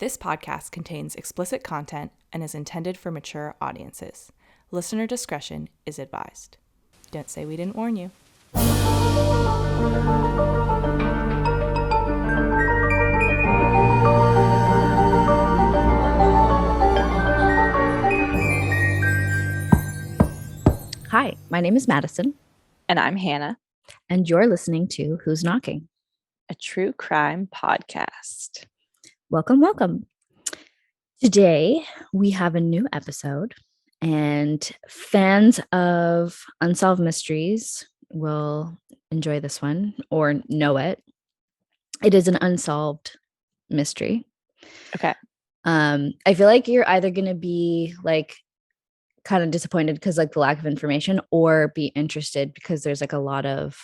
This podcast contains explicit content and is intended for mature audiences. Listener discretion is advised. Don't say we didn't warn you. Hi, my name is Madison. And I'm Hannah. And you're listening to Who's Knocking? A true crime podcast. Welcome, welcome. Today, we have a new episode, and fans of Unsolved Mysteries will enjoy this one or know it. It is an unsolved mystery. Okay. I feel like you're either going to be like kind of disappointed because like the lack of information, or be interested because there's like a lot of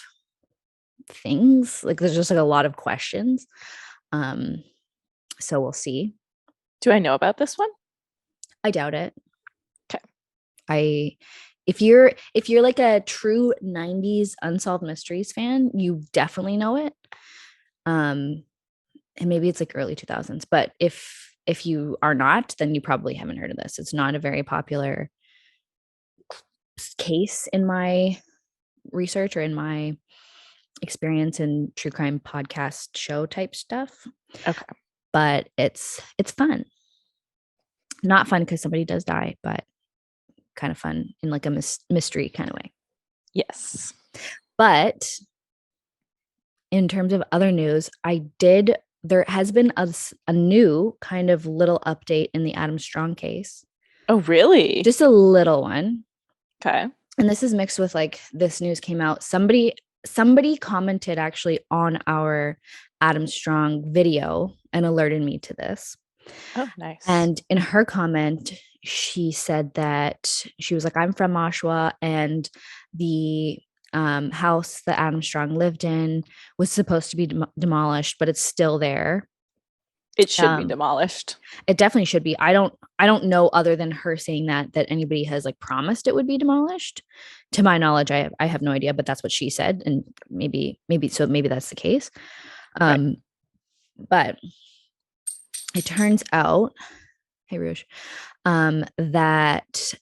things, like there's just like a lot of questions. So we'll see. Do I know about this one? I doubt it. Okay. If you're like a true 90s Unsolved Mysteries fan, you definitely know it. And maybe it's like early 2000s, but if you are not, then you probably haven't heard of this. It's not a very popular case in my research or in my experience in true crime podcast show type stuff. Okay. But it's fun. Not fun because somebody does die, but kind of fun in like a mystery kind of way. Yes. But in terms of other news, there has been a new kind of little update in the Adam Strong case. Oh, really? Just a little one. Okay. And this is mixed with like this news came out. Somebody commented actually on our Adam Strong video and alerted me to this. Oh, nice. And in her comment, she said that she was like, I'm from Oshawa, and the house that Adam Strong lived in was supposed to be demolished, but it's still there. It should be demolished. It definitely should be. I don't know, other than her saying that anybody has like promised it would be demolished. To my knowledge, I have no idea, but that's what she said, and maybe that's the case. Right. But it turns out, hey Rouge, that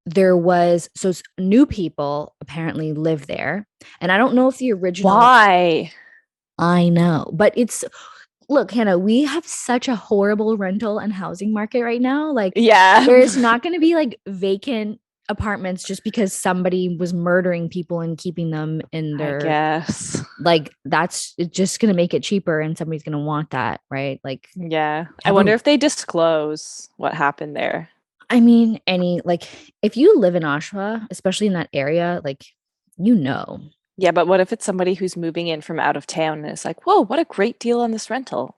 there was new people apparently live there, and I don't know if the original. Why? I know, but look, Hannah, we have such a horrible rental and housing market right now. Like, yeah, there's not going to be like vacant apartments just because somebody was murdering people and keeping them in their. I guess. Like, that's just going to make it cheaper, and somebody's going to want that, right? Like, yeah. I wonder if they disclose what happened there. I mean, if you live in Oshawa, especially in that area, like, you know. Yeah, but what if it's somebody who's moving in from out of town and it's like, whoa, what a great deal on this rental?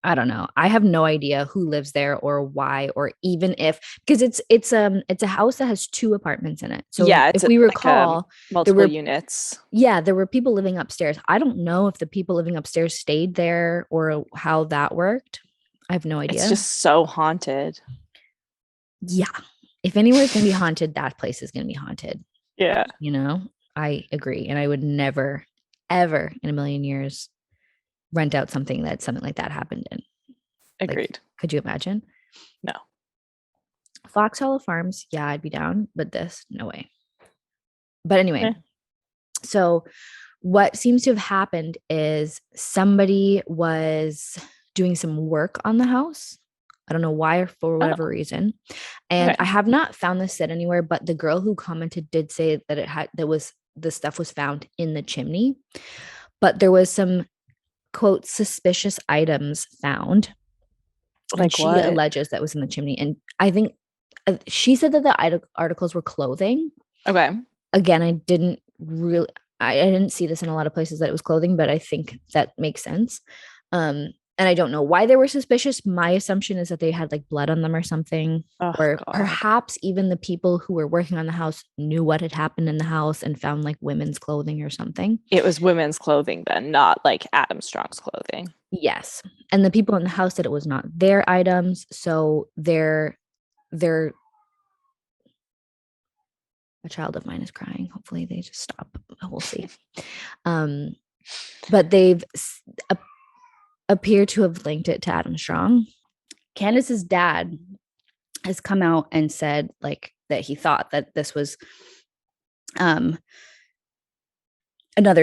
I don't know. I have no idea who lives there or why, or even if, because it's a house that has 2 apartments in it. So yeah, if we recall, like multiple units. Yeah, there were people living upstairs. I don't know if the people living upstairs stayed there or how that worked. I have no idea. It's just so haunted. Yeah. If anywhere's going to be haunted, that place is going to be haunted. Yeah. You know, I agree. And I would never, ever in a million years rent out something like that happened in. Agreed. Like, could you imagine? No. Fox Hollow Farms, yeah, I'd be down, but this, no way. But anyway, So what seems to have happened is somebody was doing some work on the house. I don't know why, or for whatever reason. And I have not found this said anywhere, but the girl who commented did say that the stuff was found in the chimney, but there was some, quote, suspicious items found. Like, she what? alleges that was in the chimney. And I think she said that the articles were clothing. Okay. Again, I didn't see this in a lot of places that it was clothing, but I think that makes sense. And I don't know why they were suspicious. My assumption is that they had like blood on them or something, or perhaps even the people who were working on the house knew what had happened in the house and found like women's clothing or something. It was women's clothing then, not like Adam Strong's clothing. Yes. And the people in the house said it was not their items. So they're a child of mine is crying. Hopefully they just stop. We'll see. But they've appear to have linked it to Adam Strong. Candace's dad has come out and said like that he thought that this was another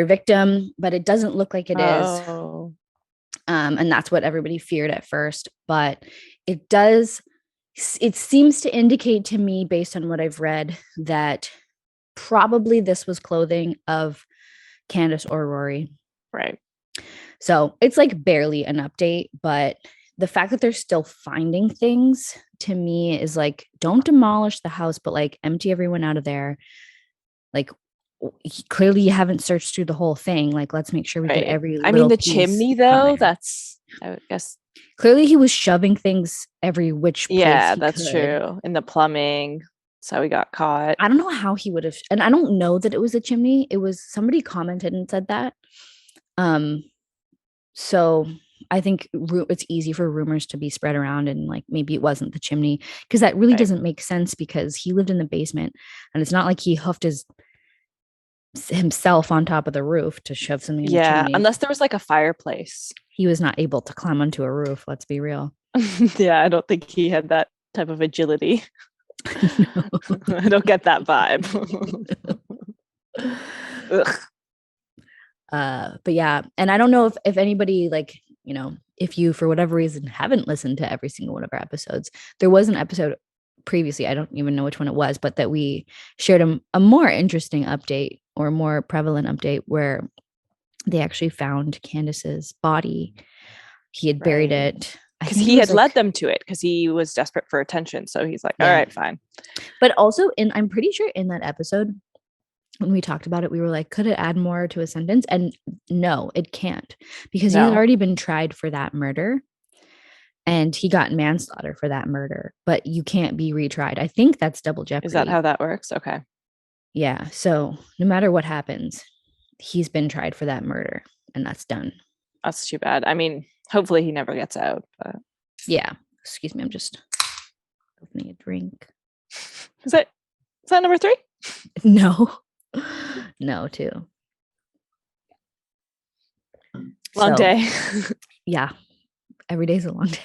victim, but it doesn't look like it is. And that's what everybody feared at first, but it seems to indicate to me, based on what I've read, that probably this was clothing of Candace or Rory. Right. So it's like barely an update, but the fact that they're still finding things to me is like, don't demolish the house, but like empty everyone out of there. Like, clearly you haven't searched through the whole thing. Like, let's make sure we get every I mean, the piece chimney though, that's, I guess. Clearly he was shoving things every which place. Yeah, that's true. In the plumbing. So he got caught. I don't know how he would have, and I don't know that it was a chimney. It was, somebody commented and said that. So I think it's easy for rumors to be spread around, and like maybe it wasn't the chimney, because that really doesn't make sense, because he lived in the basement and it's not like he hoofed himself on top of the roof to shove something in the chimney. Unless there was like a fireplace. He was not able to climb onto a roof, let's be real. Yeah, I don't think he had that type of agility. I don't get that vibe. But yeah, and I don't know if anybody, like, you know, if you for whatever reason haven't listened to every single one of our episodes, there was an episode previously, I don't even know which one it was, but that we shared a more interesting update, or a more prevalent update, where they actually found Candace's body. He had buried it because he had led them to it, because he was desperate for attention. So he's like, all right, fine. But also, I'm pretty sure in that episode, when we talked about it, we were like, could it add more to a sentence? And no, it can't, because he had already been tried for that murder, and he got manslaughter for that murder, but you can't be retried. I think that's double jeopardy. Is that how that works? Okay. Yeah. So no matter what happens, he's been tried for that murder, and that's done. That's too bad. I mean, hopefully he never gets out, but yeah. Excuse me, I'm just opening a drink. Is that number 3? No, 2. Long day. Yeah. Every day's a long day.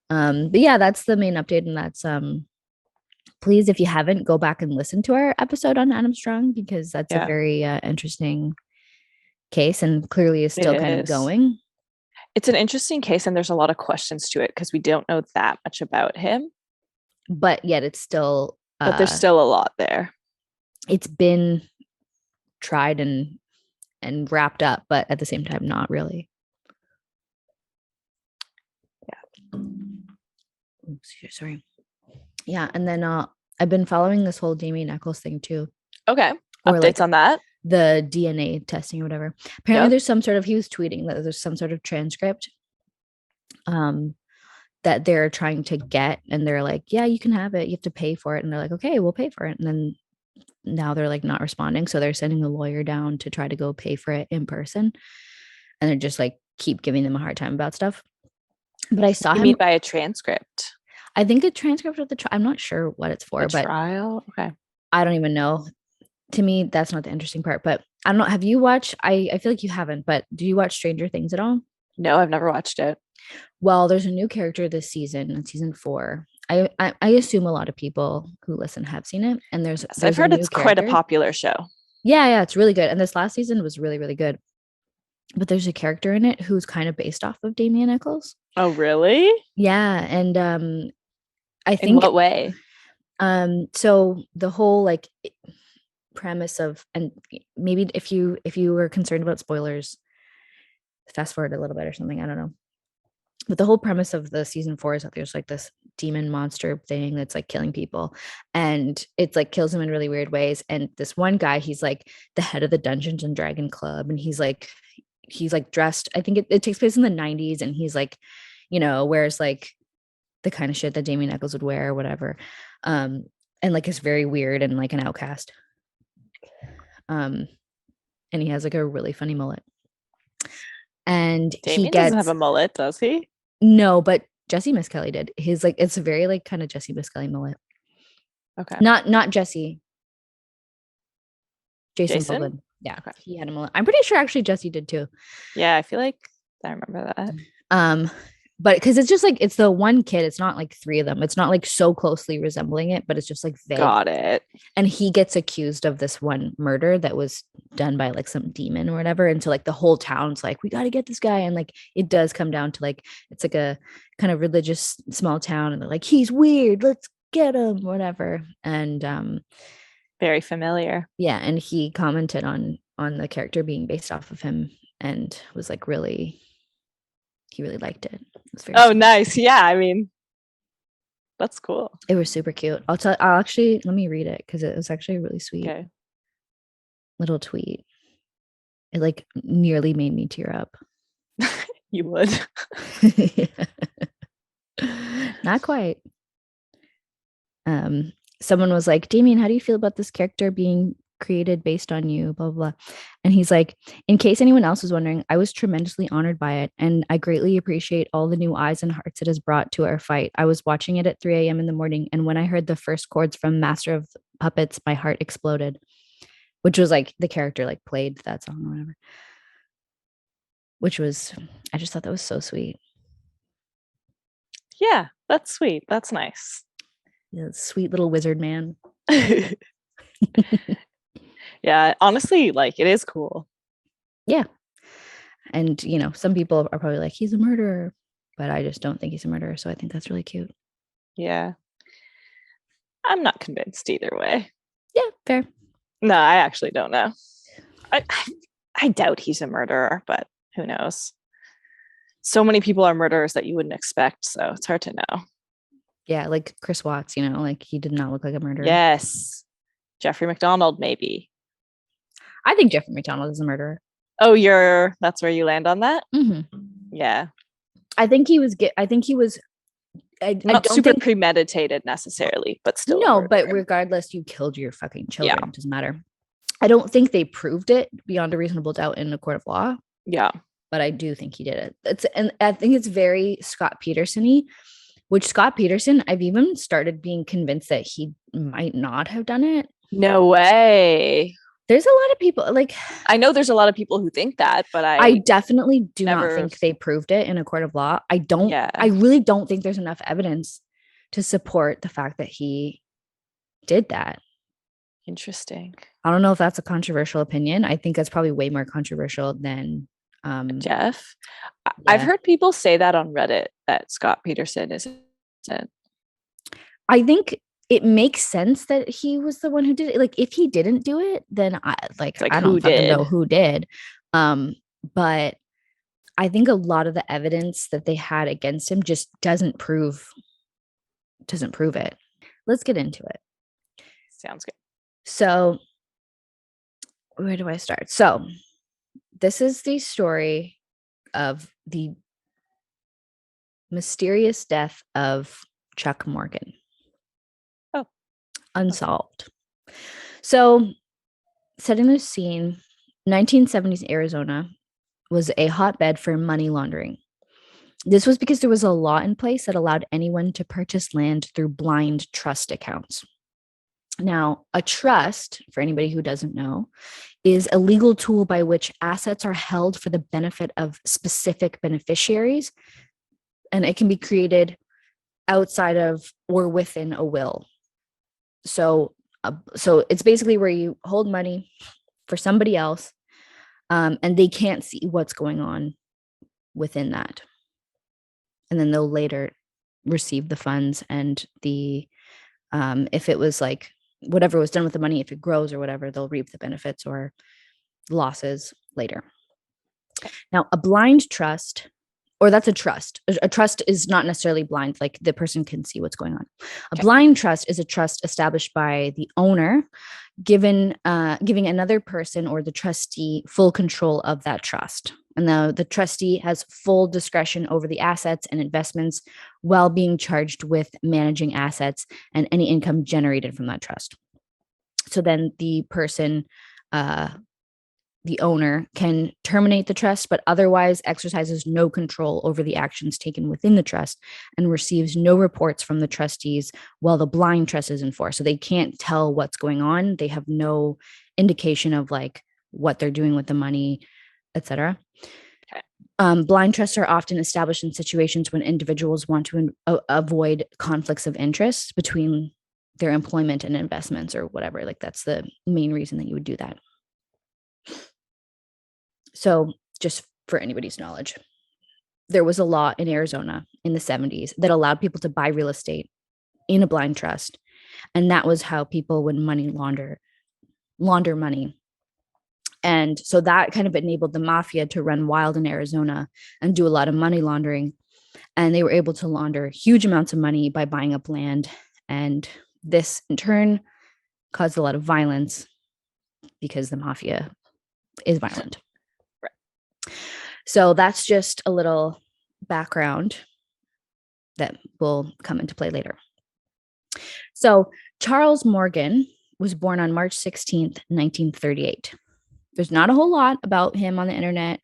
But yeah, that's the main update, and that's please, if you haven't, go back and listen to our episode on Adam Strong, because that's a very interesting case, and clearly is still kind of going. It's an interesting case, and there's a lot of questions to it, because we don't know that much about him, but yet it's still but there's still a lot there. It's been tried and wrapped up, but at the same time not really. Oops, sorry. Yeah, and then I've been following this whole Damien Eccles thing too. Okay. Updates on that? The DNA testing or whatever. Apparently there's some sort of, he was tweeting that there's some sort of transcript that they're trying to get, and they're like, yeah, you can have it, you have to pay for it, and they're like, okay, we'll pay for it, and then now they're like not responding, so they're sending the lawyer down to try to go pay for it in person, and they're just like keep giving them a hard time about stuff. But I saw him. You mean by a transcript? I think a transcript of the trial. I'm not sure what it's for, but trial. Okay. I don't even know. To me, that's not the interesting part. But I don't know. Have you watched? I feel like you haven't. But do you watch Stranger Things at all? No, I've never watched it. Well, there's a new character this season, in season 4. I assume a lot of people who listen have seen it, and there's I've heard it's quite a popular show. Yeah, it's really good, and this last season was really, really good. But there's a character in it who's kind of based off of Damien Eccles. Oh, really? Yeah, and I think in what way? So the whole like premise of, and maybe if you were concerned about spoilers, fast forward a little bit or something, I don't know. But the whole premise of the season 4 is that there's like this demon monster thing that's like killing people, and it's like kills them in really weird ways. And this one guy, he's like the head of the Dungeons and Dragon Club, and he's like dressed, I think it takes place in the 90s, and he's like, you know, wears like the kind of shit that Damien Eccles would wear or whatever, and like is very weird and like an outcast, and he has like a really funny mullet. And Damien doesn't have a mullet, does he? No, but Jesse Miss Kelly did. His like, it's a very like kind of Jesse Miss Kelly mullet. Okay. Not Jesse. Jason? Yeah, Okay. he had him. I'm pretty sure actually Jesse did too. Yeah, I feel like I remember that. But because it's just like it's the one kid, it's not like three of them. It's not like so closely resembling it, but it's just like vague. Got it. And he gets accused of this one murder that was done by like some demon or whatever. And so like the whole town's like, we got to get this guy. And like it does come down to like it's like a kind of religious small town, and they're like, he's weird, let's get him, whatever. And very familiar. Yeah, and he commented on the character being based off of him and was like he really liked it. Oh, nice. Yeah, I mean, that's cool. It was super cute. I'll actually let me read it because it was actually a really sweet little tweet. It like nearly made me tear up. You would. Not quite. Someone was like, Damien, how do you feel about this character being created based on you, blah, blah, blah. And he's like, in case anyone else was wondering, I was tremendously honored by it, and I greatly appreciate all the new eyes and hearts it has brought to our fight. I was watching it at 3 a.m. in the morning, and when I heard the first chords from Master of Puppets, my heart exploded, which was like the character like played that song or whatever, which was, I just thought that was so sweet. Yeah, that's sweet. That's nice. Yeah, sweet little wizard man. Yeah, honestly, like it is cool. Yeah. And, you know, some people are probably like, he's a murderer, but I just don't think he's a murderer. So I think that's really cute. Yeah. I'm not convinced either way. Yeah, fair. No, I actually don't know. I doubt he's a murderer, but who knows? So many people are murderers that you wouldn't expect, so it's hard to know. Yeah, like Chris Watts, you know, like he did not look like a murderer. Yes. Jeffrey McDonald, maybe. I think Jeffrey McDonald is a murderer. Oh, that's where you land on that? Mm-hmm. Yeah. I think he was not super premeditated necessarily, but still. No, but regardless, you killed your fucking children. Yeah. It doesn't matter. I don't think they proved it beyond a reasonable doubt in a court of law. Yeah. But I do think he did it. And I think it's very Scott Peterson-y, which Scott Peterson, I've even started being convinced that he might not have done it. No way. There's a lot of people like, I know there's a lot of people who think that, but I definitely do not think they proved it in a court of law. I really don't think there's enough evidence to support the fact that he did that. Interesting. I don't know if that's a controversial opinion. I think that's probably way more controversial than Jeff. Yeah. I've heard people say that on Reddit that Scott Peterson is. I think it makes sense that he was the one who did it. Like, if he didn't do it, then I don't fucking know who did. But I think a lot of the evidence that they had against him just doesn't prove it. Let's get into it. Sounds good. So, where do I start? So, this is the story of the mysterious death of Chuck Morgan. Oh. Unsolved. Okay. So, setting the scene, 1970s Arizona was a hotbed for money laundering. This was because there was a law in place that allowed anyone to purchase land through blind trust accounts. Now, a trust, for anybody who doesn't know, is a legal tool by which assets are held for the benefit of specific beneficiaries, and it can be created outside of or within a will. So it's basically where you hold money for somebody else, and they can't see what's going on within that. And then they'll later receive the funds and the, if it was like, whatever was done with the money, if it grows or whatever, they'll reap the benefits or losses later. Now, a blind trust, or that's a trust. A trust is not necessarily blind, like the person can see what's going on. A blind trust is a trust established by the owner, giving another person or the trustee full control of that trust. And the trustee has full discretion over the assets and investments while being charged with managing assets and any income generated from that trust. So then the person, the owner, can terminate the trust, but otherwise exercises no control over the actions taken within the trust and receives no reports from the trustees while the blind trust is in force. So they can't tell what's going on. They have no indication of like what they're doing with the money, etc. Okay. Blind trusts are often established in situations when individuals want to avoid conflicts of interest between their employment and investments or whatever. Like that's the main reason that you would do that. So just for anybody's knowledge, there was a law in Arizona in the 70s that allowed people to buy real estate in a blind trust. And that was how people would launder money. And so that kind of enabled the mafia to run wild in Arizona and do a lot of money laundering. And they were able to launder huge amounts of money by buying up land. And this in turn caused a lot of violence because the mafia is violent. Right. So that's just a little background that will come into play later. So Charles Morgan was born on March 16th, 1938. There's not a whole lot about him on the internet.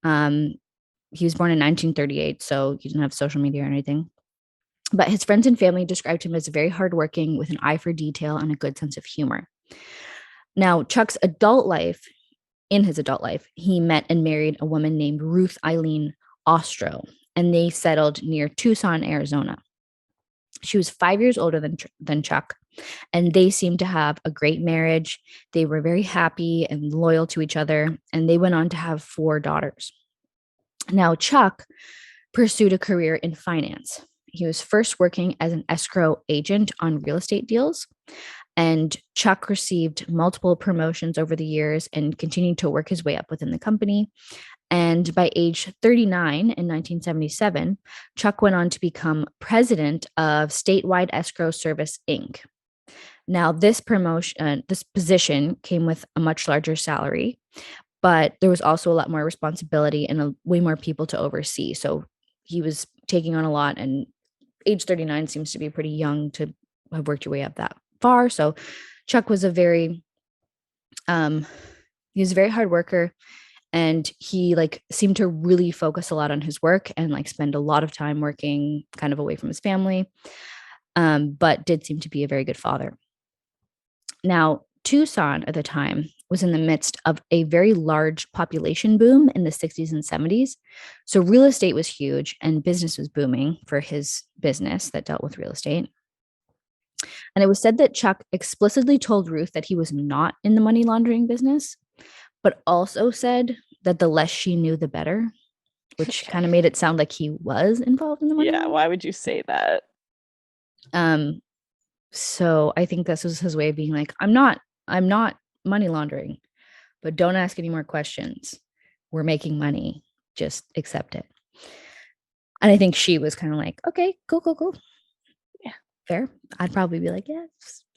He was born in 1938, so he didn't have social media or anything. But his friends and family described him as very hardworking with an eye for detail and a good sense of humor. Now, Chuck's in his adult life, he met and married a woman named Ruth Eileen Ostro, and they settled near Tucson, Arizona. She was 5 years older than Chuck, and they seemed to have a great marriage. They were very happy and loyal to each other, and they went on to have 4 daughters. Now, Chuck pursued a career in finance. He was first working as an escrow agent on real estate deals, and Chuck received multiple promotions over the years and continued to work his way up within the company. And by age 39 in 1977, Chuck went on to become president of Statewide Escrow Service, Inc. Now, this position came with a much larger salary, but there was also a lot more responsibility and way more people to oversee. So he was taking on a lot, and age 39 seems to be pretty young to have worked your way up that far. So Chuck was he was a very hard worker. And he seemed to really focus a lot on his work and spend a lot of time working kind of away from his family, but did seem to be a very good father. Now, Tucson at the time was in the midst of a very large population boom in the 60s and 70s. So real estate was huge and business was booming for his business that dealt with real estate. And it was said that Chuck explicitly told Ruth that he was not in the money laundering business, but also said that the less she knew, the better, which kind of made it sound like he was involved in the money. Yeah, why would you say that? So I think this was his way of being like, I'm not money laundering, but don't ask any more questions. We're making money. Just accept it. And I think she was kind of like, okay, cool. Yeah. Fair. I'd probably be like, yeah,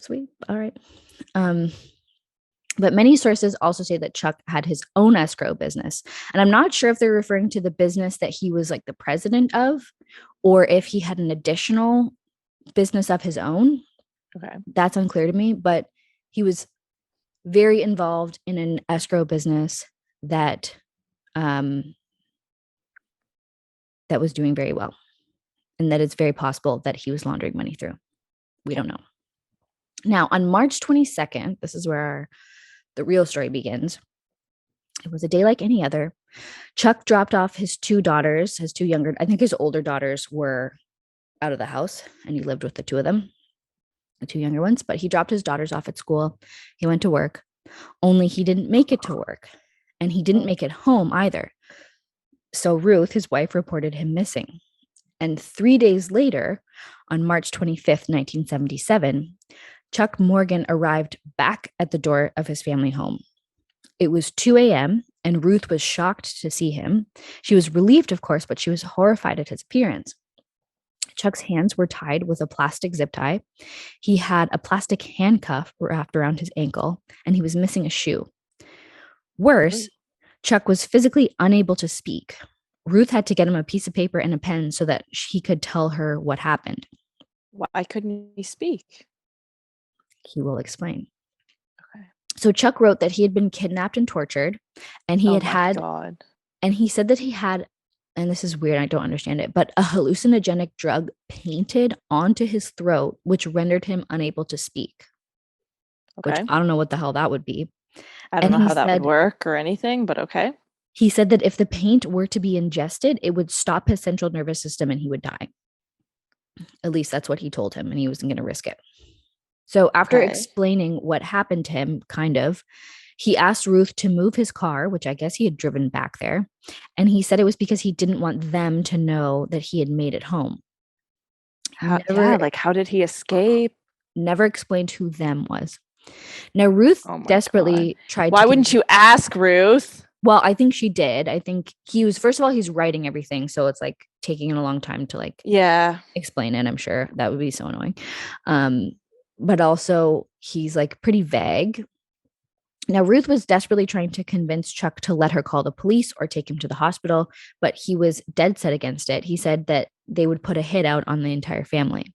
sweet. All right. But many sources also say that Chuck had his own escrow business. And I'm not sure if they're referring to the business that he was the president of, or if he had an additional business of his own. Okay. That's unclear to me, but he was very involved in an escrow business that was doing very well. And that it's very possible that he was laundering money through. We don't know. Now, on March 22nd, this is where the real story begins. It was a day like any other. Chuck dropped off his 2 daughters, I think his older daughters were out of the house and he lived with the 2 of them, the 2 younger ones, but he dropped his daughters off at school. He went to work, only he didn't make it to work and he didn't make it home either. So Ruth, his wife, reported him missing. And 3 days later, on March 25th, 1977, Chuck Morgan arrived back at the door of his family home. It was 2 a.m. and Ruth was shocked to see him. She was relieved, of course, but she was horrified at his appearance. Chuck's hands were tied with a plastic zip tie. He had a plastic handcuff wrapped around his ankle, and he was missing a shoe. Worse, Chuck was physically unable to speak. Ruth had to get him a piece of paper and a pen so that he could tell her what happened. Why couldn't he speak? He will explain. Okay. So Chuck wrote that he had been kidnapped and tortured, and he God. And he said that he had, and this is weird, I don't understand it, but a hallucinogenic drug painted onto his throat, which rendered him unable to speak. Okay. Which I don't know what the hell that would be, I don't And know he how that would said- work or anything, but okay. He said that if the paint were to be ingested, it would stop his central nervous system and he would die. At least that's what he told him, and he wasn't going to risk it. So after Okay. explaining what happened to him, kind of, he asked Ruth to move his car, which I guess he had driven back there. And he said it was because he didn't want them to know that he had made it home. How did he escape? Never explained who them was. Now, Ruth Oh my desperately God. tried Why to wouldn't you ask, Ruth? Well, I think she did. I think he was, first of all, he's writing everything. So it's like taking a long time to like Yeah. explain it. I'm sure that would be so annoying. But also he's like pretty vague. Now, Ruth was desperately trying to convince Chuck to let her call the police or take him to the hospital, but he was dead set against it. He said that they would put a hit out on the entire family.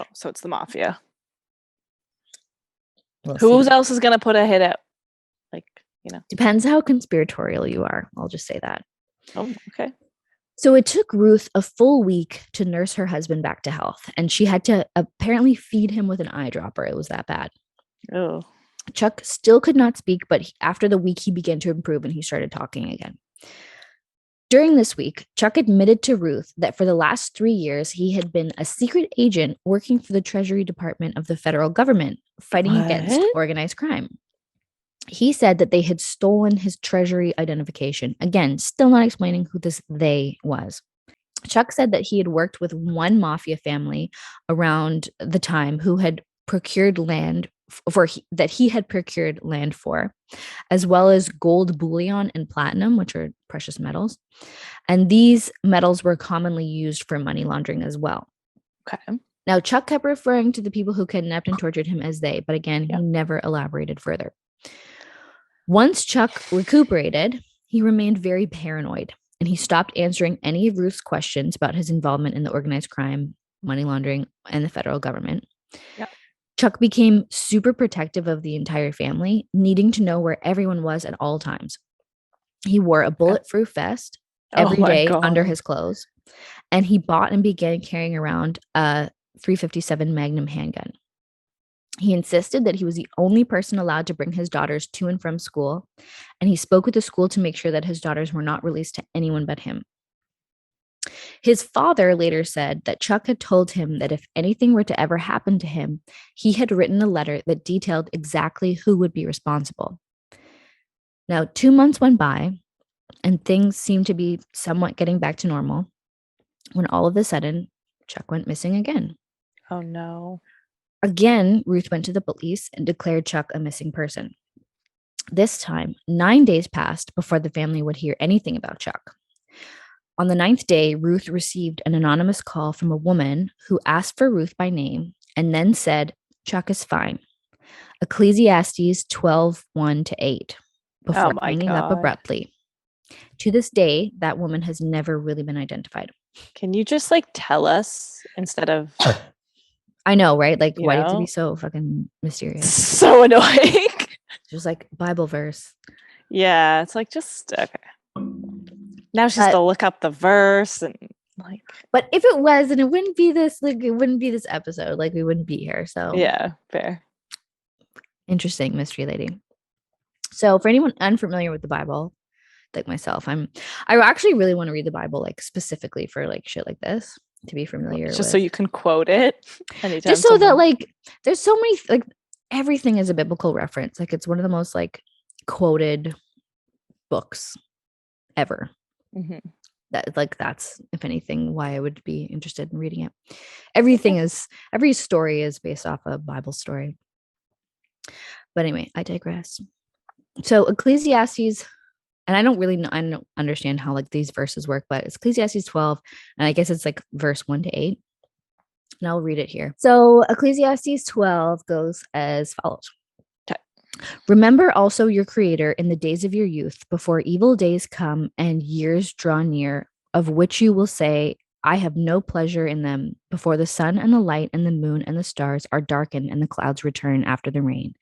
Oh, so it's the mafia. We'll Who see. else is going to put a hit out? Like, Depends how conspiratorial you are. I'll just say that. Oh, okay. So it took Ruth a full week to nurse her husband back to health, and she had to apparently feed him with an eyedropper. It was that bad. Oh. Chuck still could not speak, but after the week, he began to improve and he started talking again. During this week, Chuck admitted to Ruth that for the last 3 years, he had been a secret agent working for the Treasury Department of the federal government, fighting against What? organized crime. He said that they had stolen his treasury identification. Again, still not explaining who this they was. Chuck said that he had worked with one mafia family around the time who had procured land that he had procured land for, as well as gold bullion and platinum, which are precious metals. And these metals were commonly used for money laundering as well. Okay. Now, Chuck kept referring to the people who kidnapped and tortured him as they, but again, he never elaborated further. Once Chuck recuperated, he remained very paranoid, and he stopped answering any of Ruth's questions about his involvement in the organized crime, money laundering, and the federal government. Yeah. Chuck became super protective of the entire family, needing to know where everyone was at all times. He wore a bulletproof vest every day under his clothes, and he bought and began carrying around a .357 Magnum handgun. He insisted that he was the only person allowed to bring his daughters to and from school, and he spoke with the school to make sure that his daughters were not released to anyone but him. His father later said that Chuck had told him that if anything were to ever happen to him, he had written a letter that detailed exactly who would be responsible. Now, 2 months went by, and things seemed to be somewhat getting back to normal, when all of a sudden, Chuck went missing again. Oh, no. Again, Ruth went to the police and declared Chuck a missing person. This time, 9 days passed before the family would hear anything about Chuck. On the 9th day, Ruth received an anonymous call from a woman who asked for Ruth by name and then said, "Chuck is fine." Ecclesiastes 12:1-8, before hanging up abruptly. To this day, that woman has never really been identified. Can you just tell us instead of... I know, right? Like, why do you have to be so fucking mysterious? So annoying. Just like Bible verse. Yeah, it's just okay. Now she's to look up the verse and But if it was, and it wouldn't be this, it wouldn't be this episode. We wouldn't be here. So yeah, fair. Interesting mystery lady. So for anyone unfamiliar with the Bible, like myself, I actually really want to read the Bible, specifically for shit like this, to be familiar just with. So you can quote it anytime. Just so that there's so many everything is a biblical reference. It's one of the most quoted books ever. Mm-hmm. That's, if anything, why I would be interested in reading it. Every story is based off a Bible story. But anyway, I digress. So Ecclesiastes, and I don't understand how these verses work, but it's Ecclesiastes 12, and I guess it's verse 1-8. And I'll read it here. So Ecclesiastes 12 goes as follows. "Remember also your Creator in the days of your youth, before evil days come and years draw near, of which you will say, I have no pleasure in them, before the sun and the light and the moon and the stars are darkened and the clouds return after the rain.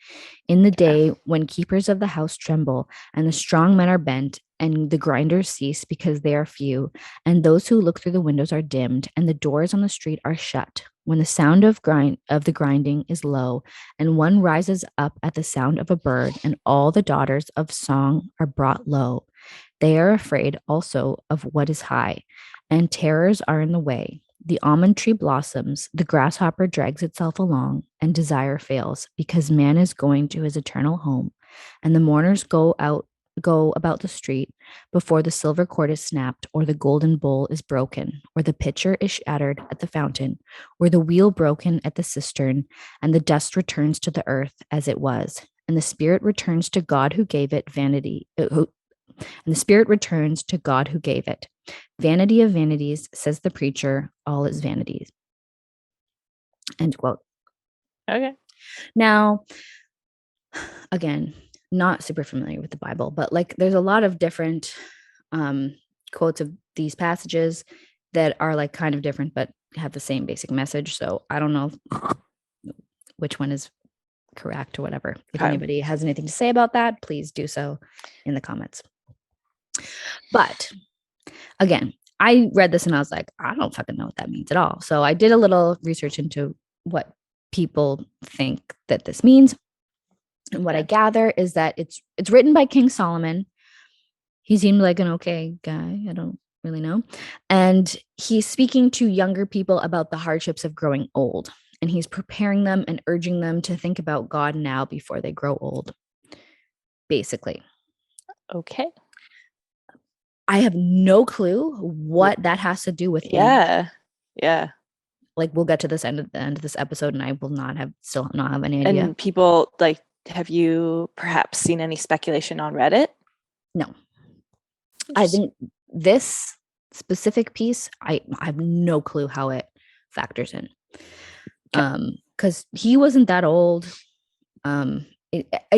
In the day when keepers of the house tremble and the strong men are bent and the grinders cease because they are few, and those who look through the windows are dimmed, and the doors on the street are shut. When the sound of the grinding is low, and one rises up at the sound of a bird, and all the daughters of song are brought low. They are afraid also of what is high, and terrors are in the way. The almond tree blossoms, the grasshopper drags itself along, and desire fails, because man is going to his eternal home, and the mourners go about the street before the silver cord is snapped, or the golden bowl is broken, or the pitcher is shattered at the fountain, or the wheel broken at the cistern, and the dust returns to the earth as it was, and the spirit returns to God who gave it and the spirit returns to God who gave it. Vanity of vanities, says the preacher, all is vanities. End quote. Okay. Now, again, not super familiar with the Bible, but like there's a lot of different quotes of these passages that are like kind of different, but have the same basic message. So I don't know which one is correct or whatever. If anybody has anything to say about that, please do so in the comments. But again, I read this and I was like, I don't fucking know what that means at all. So I did a little research into what people think that this means. And what I gather is that it's written by King Solomon. He seemed like an okay guy. I don't really know. And he's speaking to younger people about the hardships of growing old. And he's preparing them and urging them to think about God now before they grow old. Basically. Okay. I have no clue what that has to do with Yeah. Like we'll get to the end of this episode, and I will still not have any idea. And people like, have you perhaps seen any speculation on Reddit? No. I think this specific piece, I have no clue how it factors in. Because he wasn't that old. I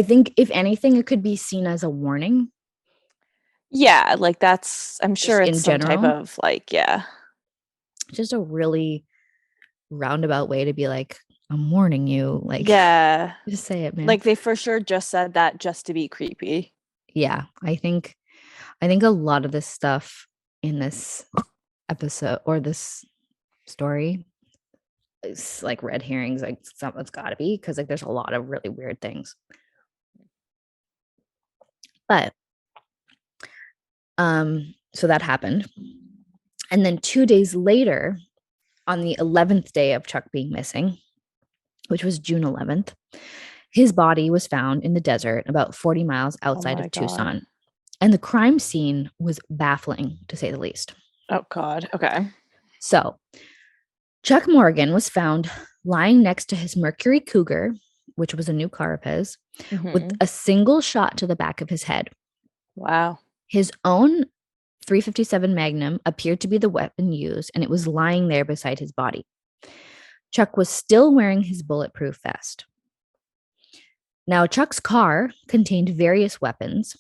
think if anything, it could be seen as a warning. Yeah, like that's, I'm sure it's some type of like, just a really roundabout way to be like, I'm warning you. Like, just say it, man. Like they for sure just said that just to be creepy. Yeah, I think a lot of this stuff in this episode or this story is like red herrings. Like something's got to be, because like there's a lot of really weird things. But so that happened. And then 2 days later, on the 11th day of Chuck being missing, which was June 11th, his body was found in the desert about 40 miles outside of Tucson. And the crime scene was baffling, to say the least. Oh, God. Okay. So Chuck Morgan was found lying next to his Mercury Cougar, which was a new car of his, with a single shot to the back of his head. Wow. His own .357 Magnum appeared to be the weapon used, and it was lying there beside his body. Chuck was still wearing his bulletproof vest. Now, Chuck's car contained various weapons.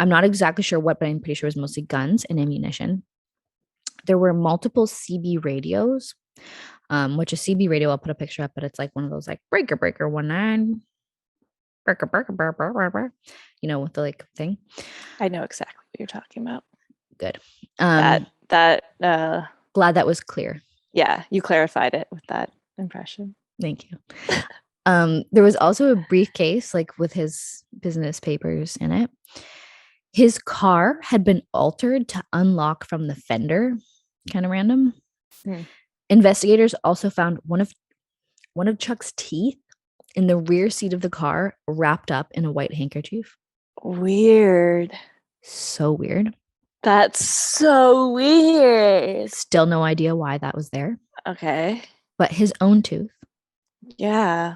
I'm not exactly sure what, but I'm pretty sure it was mostly guns and ammunition. There were multiple CB radios, which a CB radio, I'll put a picture up, but it's like one of those like breaker 19, breaker, you know, with the like thing. I know exactly what you're talking about. Good. Glad that was clear. Yeah, you clarified it with that impression. Thank you. There was also a briefcase like with his business papers in it. His car had been altered to unlock from the fender. Kind of random. Investigators also found one of Chuck's teeth in the rear seat of the car, wrapped up in a white handkerchief. Weird. So weird. That's so weird. Still no idea why that was there. Okay. But his own tooth. Yeah.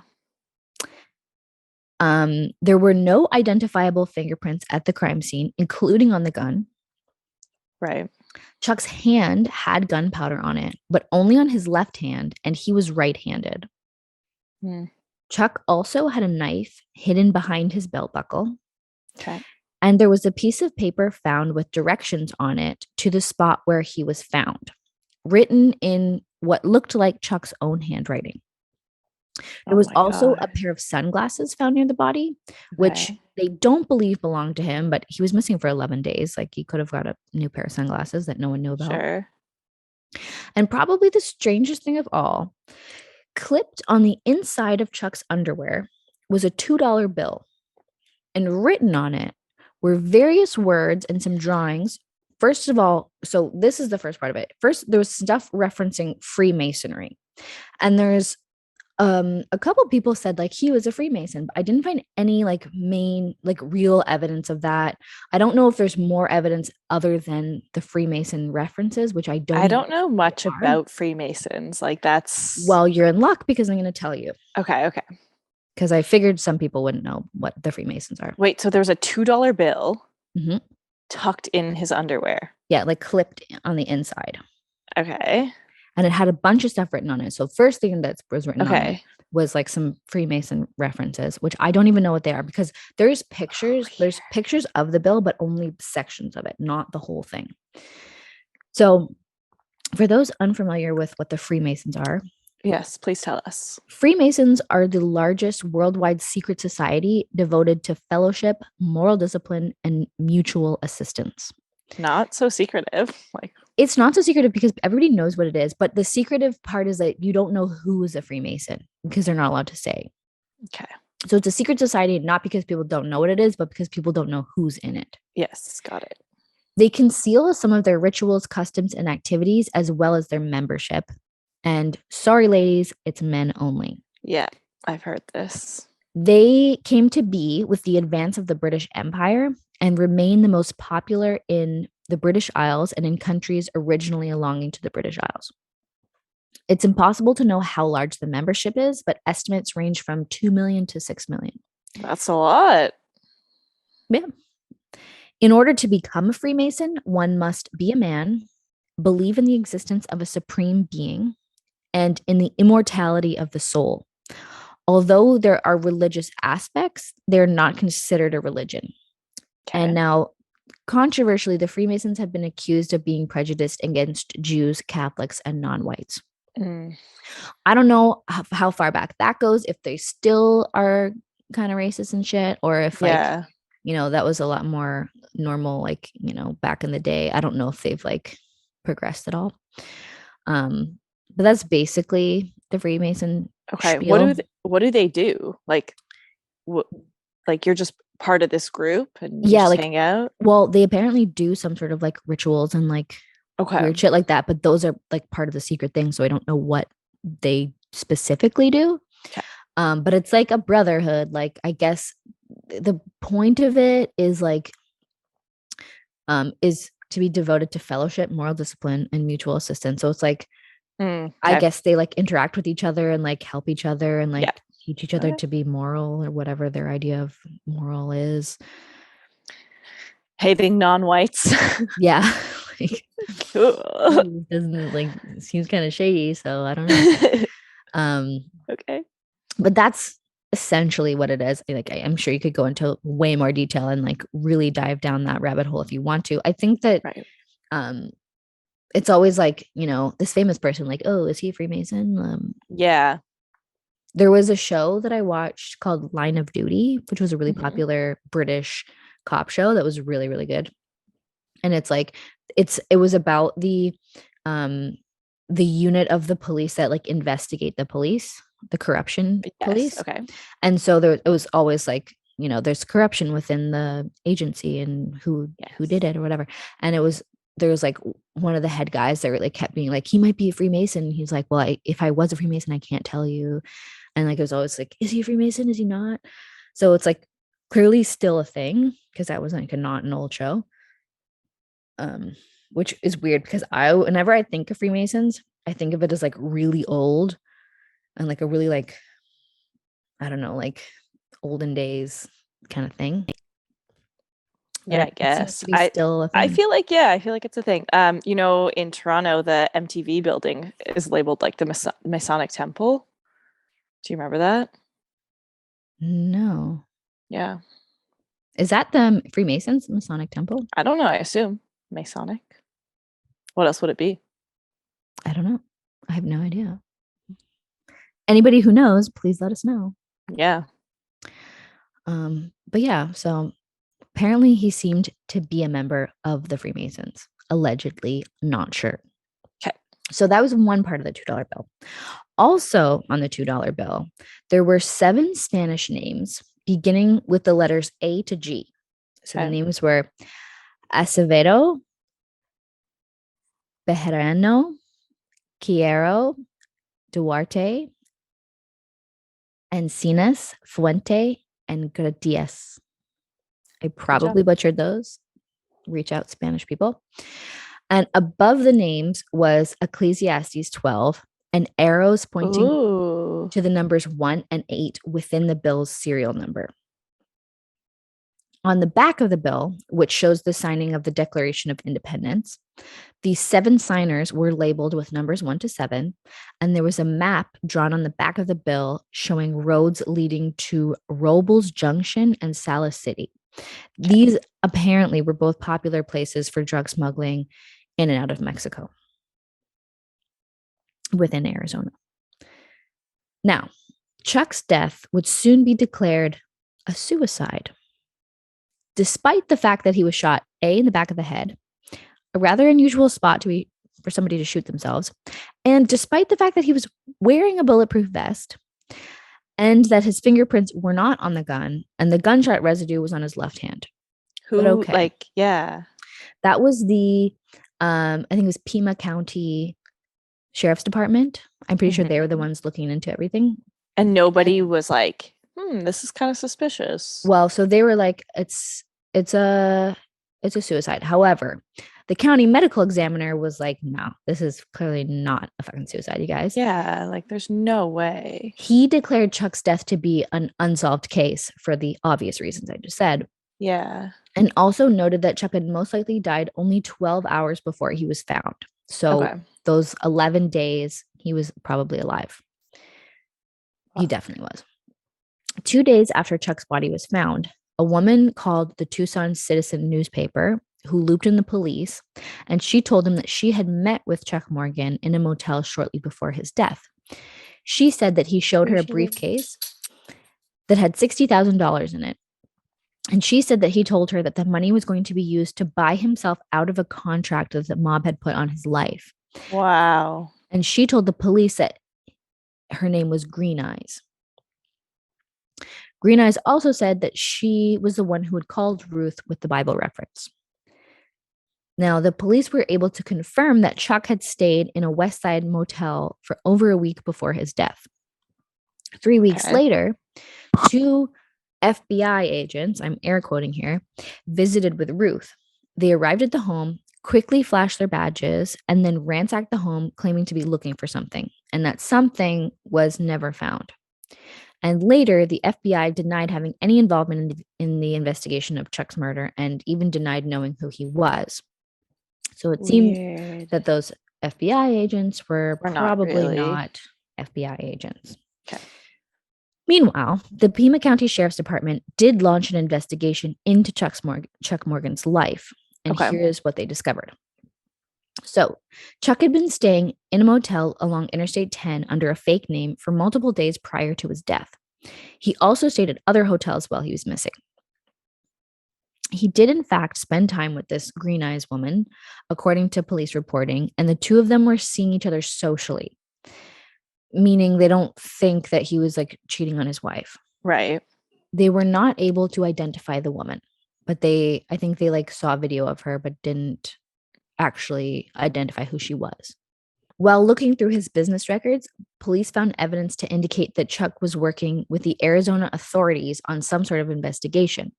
There were no identifiable fingerprints at the crime scene, including on the gun. Right. Chuck's hand had gunpowder on it, but only on his left hand, and he was right-handed. Chuck also had a knife hidden behind his belt buckle. Okay. And there was a piece of paper found with directions on it to the spot where he was found, written in what looked like Chuck's own handwriting. There was also a pair of sunglasses found near the body, which they don't believe belonged to him, but he was missing for 11 days. Like he could have got a new pair of sunglasses that no one knew about. Sure. And probably the strangest thing of all, clipped on the inside of Chuck's underwear was a $2 bill. And written on it were various words and some drawings. First of all, so this is the first part of it. First, there was stuff referencing Freemasonry. And there's a couple people said like he was a Freemason, but I didn't find any like main like real evidence of that. I don't know if there's more evidence other than the Freemason references, which I don't know much about Freemasons. Like that's well, you're in luck because I'm going to tell you. Okay. Because I figured some people wouldn't know what the Freemasons are. Wait, so there's a $2 bill Mm-hmm. tucked in his underwear. Yeah, like clipped on the inside. Okay. And it had a bunch of stuff written on it. So first thing that was written on it Okay. was like some Freemason references, which I don't even know what they are because there's pictures. There's pictures of the bill, but only sections of it, not the whole thing. So for those unfamiliar with what the Freemasons are, Yes, please tell us. Freemasons are the largest worldwide secret society devoted to fellowship, moral discipline, and mutual assistance. Not so secretive. Like It's not so secretive because everybody knows what it is, but the secretive part is that you don't know who is a Freemason because they're not allowed to say. Okay. So it's a secret society, not because people don't know what it is, but because people don't know who's in it. Yes, got it. They conceal some of their rituals, customs, and activities, as well as their membership. And sorry, ladies, it's men only. Yeah, I've heard this. They came to be with the advance of the British Empire and remain the most popular in the British Isles and in countries originally belonging to the British Isles. It's impossible to know how large the membership is, but estimates range from 2 million to 6 million. That's a lot. Yeah. In order to become a Freemason, one must be a man, believe in the existence of a supreme being, and in the immortality of the soul. Although there are religious aspects, they're not considered a religion. Okay. And now, controversially, the Freemasons have been accused of being prejudiced against Jews, Catholics, and non-whites. I don't know how far back that goes, if they still are kind of racist and shit, or if like, you know, that was a lot more normal, like, you know, back in the day. I don't know if they've like progressed at all. But that's basically the Freemason. Okay. Spiel. What do they do? Like, like you're just part of this group and you just like hang out? Well, they apparently do some sort of like rituals and like weird shit like that, but those are like part of the secret thing. So I don't know what they specifically do. Okay. But it's like a brotherhood. Like, I guess the point of it is like, is to be devoted to fellowship, moral discipline, and mutual assistance. So it's like, I guess they like interact with each other and like help each other and like teach each other to be moral or whatever their idea of moral is. Hating non-whites. Yeah. Like, cool. Doesn't like seems kind of shady, so I don't know. Okay. But that's essentially what it is. Like, I'm sure you could go into way more detail and like really dive down that rabbit hole if you want to. I think that it's always like, you know, this famous person, like, oh, is he a Freemason? Yeah. There was a show that I watched called Line of Duty, which was a really popular British cop show that was really, really good. And it's like, it was about the unit of the police that like investigate the police, the corruption police. Okay. And so it was always like, you know, there's corruption within the agency and who did it or whatever. And there was like one of the head guys that really kept being like, he might be a Freemason. He's like, well, if I was a Freemason, I can't tell you. And like, it was always like, is he a Freemason? Is he not? So it's like clearly still a thing because that was like not an old show. Which is weird because whenever I think of Freemasons, I think of it as like really old and like a really like, I don't know, like olden days kind of thing. Yeah, I guess. I feel like it's a thing. You know, in Toronto, the MTV building is labeled like the Masonic Temple. Do you remember that? No. Yeah. Is that the Freemasons Masonic Temple? I don't know. I assume Masonic. What else would it be? I don't know. I have no idea. Anybody who knows, please let us know. Yeah. But yeah, so apparently he seemed to be a member of the Freemasons, allegedly, not sure. Okay. So that was one part of the $2 bill. Also on the $2 bill, there were 7 Spanish names beginning with the letters A to G. So the names were Acevedo, Bejarano, Quiero, Duarte, Encinas, Fuente, and Gradius. I probably butchered those. Reach out, Spanish people. And above the names was Ecclesiastes 12 and arrows pointing to the numbers 1 and 8 within the bill's serial number. On the back of the bill, which shows the signing of the Declaration of Independence, the 7 signers were labeled with numbers 1 to 7, and there was a map drawn on the back of the bill showing roads leading to Robles Junction and Salis City. These apparently were both popular places for drug smuggling in and out of Mexico within Arizona. Now, Chuck's death would soon be declared a suicide, despite the fact that he was shot A, in the back of the head, a rather unusual spot for somebody to shoot themselves, and despite the fact that he was wearing a bulletproof vest and that his fingerprints were not on the gun and the gunshot residue was on his left hand. That was the I think it was Pima County Sheriff's Department. I'm pretty sure they were the ones looking into everything. And nobody was like, this is kind of suspicious. Well, so they were like, it's a suicide. However, the county medical examiner was like, no, this is clearly not a fucking suicide, you guys. Yeah, like there's no way. He declared Chuck's death to be an unsolved case for the obvious reasons I just said. Yeah. And also noted that Chuck had most likely died only 12 hours before he was found. So those 11 days, he was probably alive. He definitely was. 2 days after Chuck's body was found, a woman called the Tucson Citizen newspaper who looped in the police, and she told him that she had met with Chuck Morgan in a motel shortly before his death. She said that he showed her a briefcase that had $60,000 in it. And she said that he told her that the money was going to be used to buy himself out of a contract that the mob had put on his life. Wow. And she told the police that her name was Green Eyes. Green Eyes also said that she was the one who had called Ruth with the Bible reference. Now, the police were able to confirm that Chuck had stayed in a West Side motel for over a week before his death. 3 weeks later, 2 FBI agents, I'm air quoting here, visited with Ruth. They arrived at the home, quickly flashed their badges, and then ransacked the home, claiming to be looking for something. And that something was never found. And later, the FBI denied having any involvement in the investigation of Chuck's murder and even denied knowing who he was. So it seemed that those FBI agents were probably not FBI agents. Okay. Meanwhile, the Pima County Sheriff's Department did launch an investigation into Chuck Morgan's life. And here's what they discovered. So Chuck had been staying in a motel along Interstate 10 under a fake name for multiple days prior to his death. He also stayed at other hotels while he was missing. He did, in fact, spend time with this Green Eyes woman, according to police reporting, and the two of them were seeing each other socially, meaning they don't think that he was like cheating on his wife. Right. They were not able to identify the woman, but I think they like saw a video of her, but didn't actually identify who she was. While looking through his business records, police found evidence to indicate that Chuck was working with the Arizona authorities on some sort of investigation.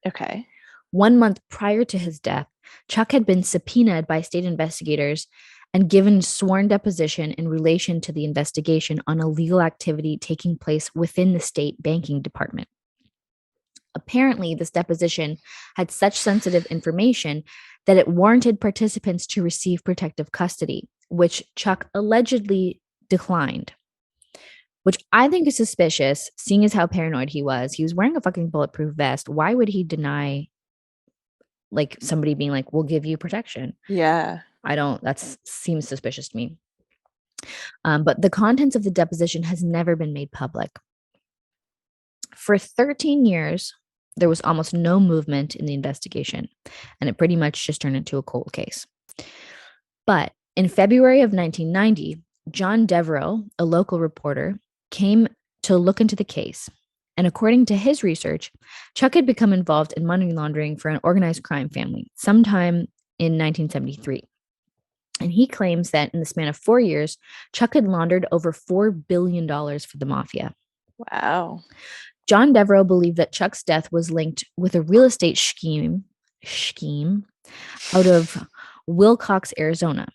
Okay. 1 month prior to his death, Chuck had been subpoenaed by state investigators and given sworn deposition in relation to the investigation on illegal activity taking place within the state banking department. Apparently, this deposition had such sensitive information that it warranted participants to receive protective custody, which Chuck allegedly declined, which I think is suspicious, seeing as how paranoid he was. He was wearing a fucking bulletproof vest. Why would he deny, like, somebody being like, we'll give you protection? Yeah. That seems suspicious to me. But the contents of the deposition has never been made public. For 13 years, there was almost no movement in the investigation, and it pretty much just turned into a cold case. But in February of 1990, John Devereaux, a local reporter, came to look into the case. And according to his research, Chuck had become involved in money laundering for an organized crime family sometime in 1973. And he claims that in the span of 4 years, Chuck had laundered over $4 billion for the mafia. Wow. John Devereaux believed that Chuck's death was linked with a real estate scheme out of Wilcox, Arizona.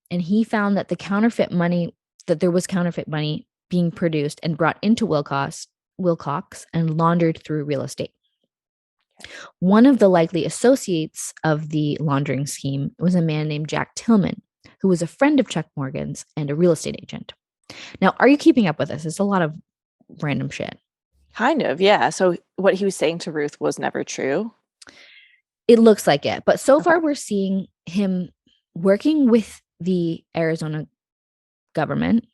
And he found that there was counterfeit money being produced and brought into Wilcox and laundered through real estate. One of the likely associates of the laundering scheme was a man named Jack Tillman, who was a friend of Chuck Morgan's and a real estate agent. Now, are you keeping up with this? It's a lot of random shit. Kind of, yeah. So what he was saying to Ruth was never true? It looks like it. But so far, we're seeing him working with the Arizona government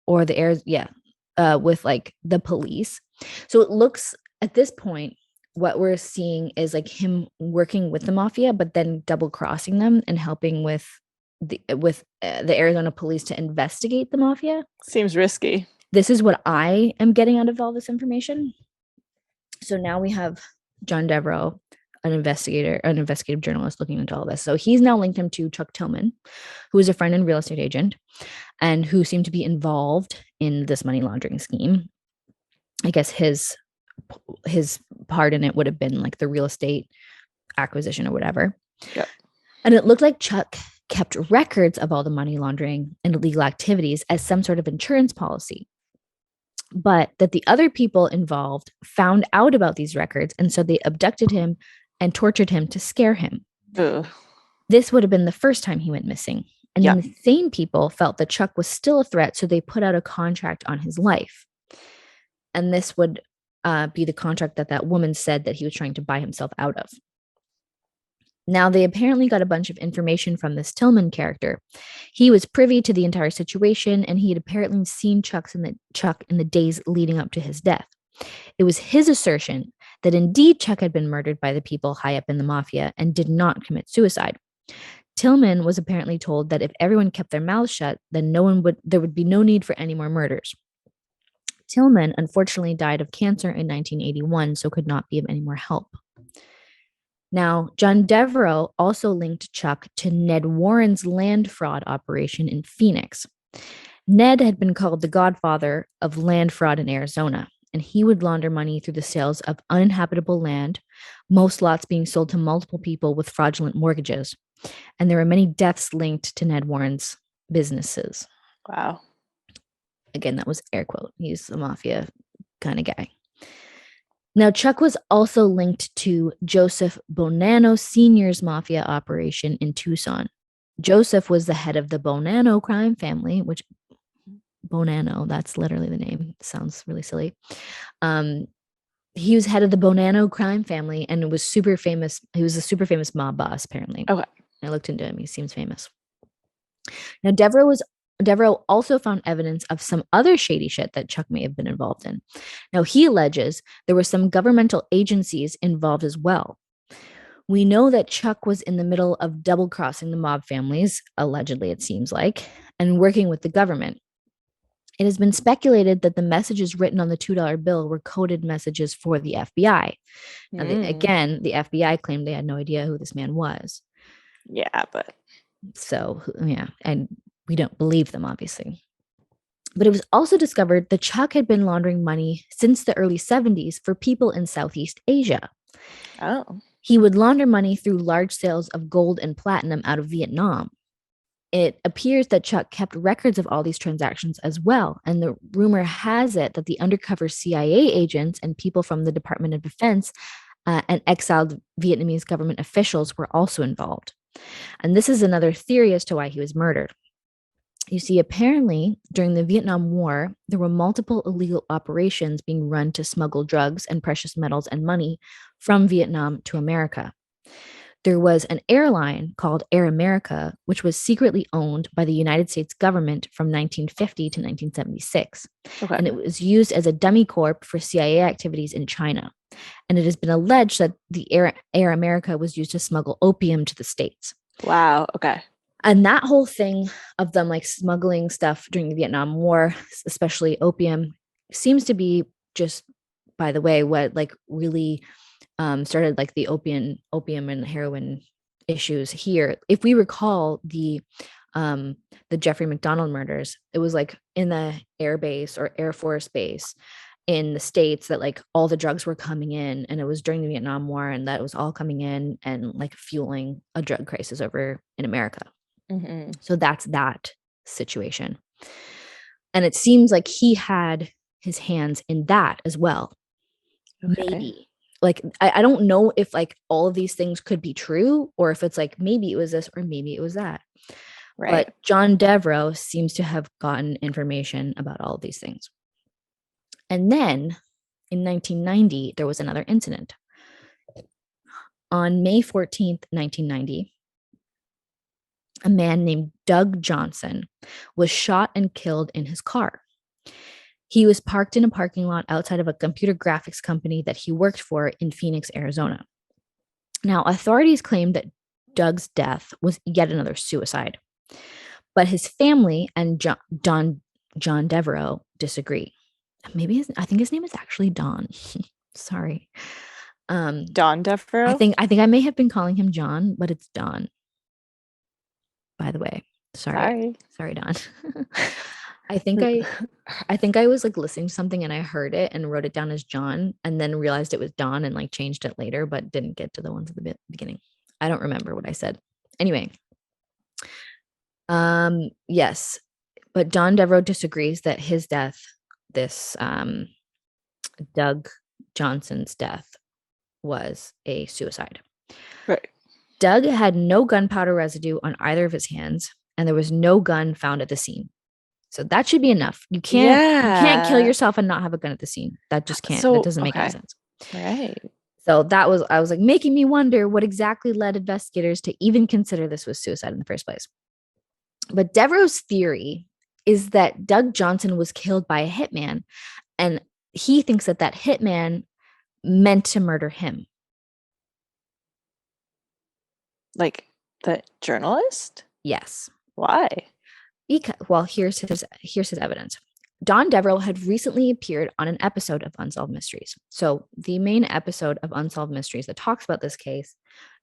or with like the police. So it looks at this point, what we're seeing is like him working with the mafia, but then double crossing them and helping with the Arizona police to investigate the mafia. Seems risky. This is what I am getting out of all this information. So now we have John Devereaux, an investigative journalist looking into all this. So he's now linked him to Chuck Tillman, who is a friend and real estate agent and who seemed to be involved in this money laundering scheme. I guess his part in it would have been like the real estate acquisition or whatever. Yep. And it looked like Chuck kept records of all the money laundering and illegal activities as some sort of insurance policy. But that the other people involved found out about these records, and so they abducted him and tortured him to scare him. Ugh. This would have been the first time he went missing. And then the same people felt that Chuck was still a threat, so they put out a contract on his life. And this would be the contract that woman said that he was trying to buy himself out of. Now, they apparently got a bunch of information from this Tillman character. He was privy to the entire situation, and he had apparently seen Chuck in the days leading up to his death. It was his assertion that indeed Chuck had been murdered by the people high up in the mafia and did not commit suicide. Tillman was apparently told that if everyone kept their mouths shut, then there would be no need for any more murders. Tillman unfortunately died of cancer in 1981, so could not be of any more help. Now, John Devereaux also linked Chuck to Ned Warren's land fraud operation in Phoenix. Ned had been called the godfather of land fraud in Arizona, and he would launder money through the sales of uninhabitable land, most lots being sold to multiple people with fraudulent mortgages. And there were many deaths linked to Ned Warren's businesses. Wow. Again, that was air quote. He's a mafia kind of guy. Now, Chuck was also linked to Joseph Bonanno Sr.'s mafia operation in Tucson. Joseph was the head of the Bonanno crime family, which Bonanno, that's literally the name. Sounds really silly. He was head of the Bonanno crime family and was super famous. He was a super famous mob boss, apparently. Okay. I looked into him. He seems famous. Now, Devereaux also found evidence of some other shady shit that Chuck may have been involved in. Now, he alleges there were some governmental agencies involved as well. We know that Chuck was in the middle of double-crossing the mob families, allegedly it seems like, and working with the government. It has been speculated that the messages written on the $2 bill were coded messages for the FBI. Now, again, the FBI claimed they had no idea who this man was. Yeah, but... So, yeah, and we don't believe them, obviously. But it was also discovered that Chuck had been laundering money since the early 70s for people in Southeast Asia. Oh. He would launder money through large sales of gold and platinum out of Vietnam. It appears that Chuck kept records of all these transactions as well. And the rumor has it that the undercover CIA agents and people from the Department of Defense and exiled Vietnamese government officials were also involved. And this is another theory as to why he was murdered. You see, apparently, during the Vietnam War, there were multiple illegal operations being run to smuggle drugs and precious metals and money from Vietnam to America. there was an airline called Air America, which was secretly owned by the United States government from 1950 to 1976. Okay. And it was used as a dummy corp for CIA activities in China. And it has been alleged that the Air America was used to smuggle opium to the States. Wow. Okay. And that whole thing of them like smuggling stuff during the Vietnam War, especially opium, seems to be just, by the way, what like really started like the opium and heroin issues here. If we recall the Jeffrey McDonald murders, it was like in the Air Base or Air Force Base in the States that like all the drugs were coming in, and it was during the Vietnam War, and that was all coming in and like fueling a drug crisis over in America. Mm-hmm. So that's that situation. And it seems like he had his hands in that as well. Okay. Maybe. Like, I don't know if like all of these things could be true, or if it's like maybe it was this or maybe it was that. Right. But John Devereaux seems to have gotten information about all of these things. And then in 1990, there was another incident. On May 14th, 1990, a man named Doug Johnson was shot and killed in his car. He was parked in a parking lot outside of a computer graphics company that he worked for in Phoenix, Arizona. Now, authorities claimed that Doug's death was yet another suicide, but his family and John Devereaux disagree. I think his name is actually Don. Sorry. Don Devereaux? I think I may have been calling him John, but it's Don. By the way. Sorry, Don. I think I was like listening to something and I heard it and wrote it down as John and then realized it was Don and like changed it later, but didn't get to the ones at the beginning. I don't remember what I said. Anyway. Yes, but Don Devereaux disagrees that his death, this Doug Johnson's death, was a suicide. Right. Doug had no gunpowder residue on either of his hands, and there was no gun found at the scene. So that should be enough. You can't kill yourself and not have a gun at the scene. That just can't. That doesn't make any sense. Right. So I was like making me wonder what exactly led investigators to even consider this was suicide in the first place. But Devereaux's theory is that Doug Johnson was killed by a hitman, and he thinks that hitman meant to murder him. Like the journalist? Yes. Why? Well, here's his evidence. Don Devereaux had recently appeared on an episode of Unsolved Mysteries. So the main episode of Unsolved Mysteries that talks about this case,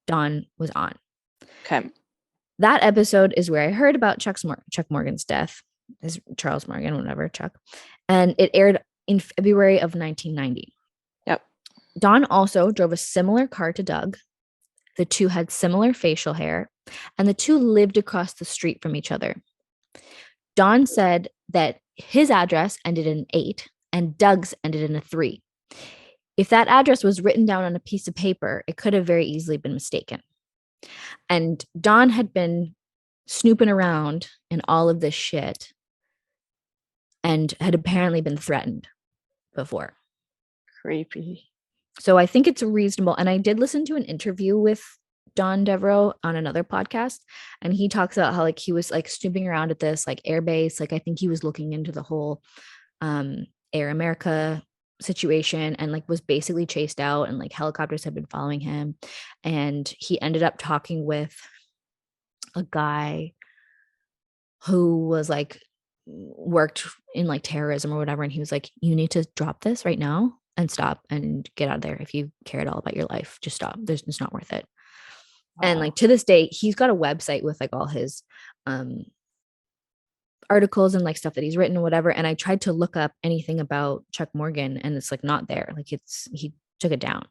Don was on. Okay. That episode is where I heard about Chuck Morgan's death, is Charles Morgan, whatever, Chuck. And it aired in February of 1990. Yep. Don also drove a similar car to Doug. The two had similar facial hair, and the two lived across the street from each other. Don said that his address ended in 8 and Doug's ended in a 3. If that address was written down on a piece of paper, it could have very easily been mistaken. And Don had been snooping around in all of this shit and had apparently been threatened before. Creepy. So I think it's reasonable. And I did listen to an interview with Don Devereaux on another podcast, and he talks about how like he was like snooping around at this like airbase. Like I think he was looking into the whole Air America situation and like was basically chased out, and like helicopters had been following him, and he ended up talking with a guy who was like worked in like terrorism or whatever, and he was like, you need to drop this right now and stop and get out of there. If you care at all about your life, just stop. It's not worth it. Wow. And like to this day, he's got a website with like all his articles and like stuff that he's written or whatever. And I tried to look up anything about Chuck Morgan, and it's like not there. Like he took it down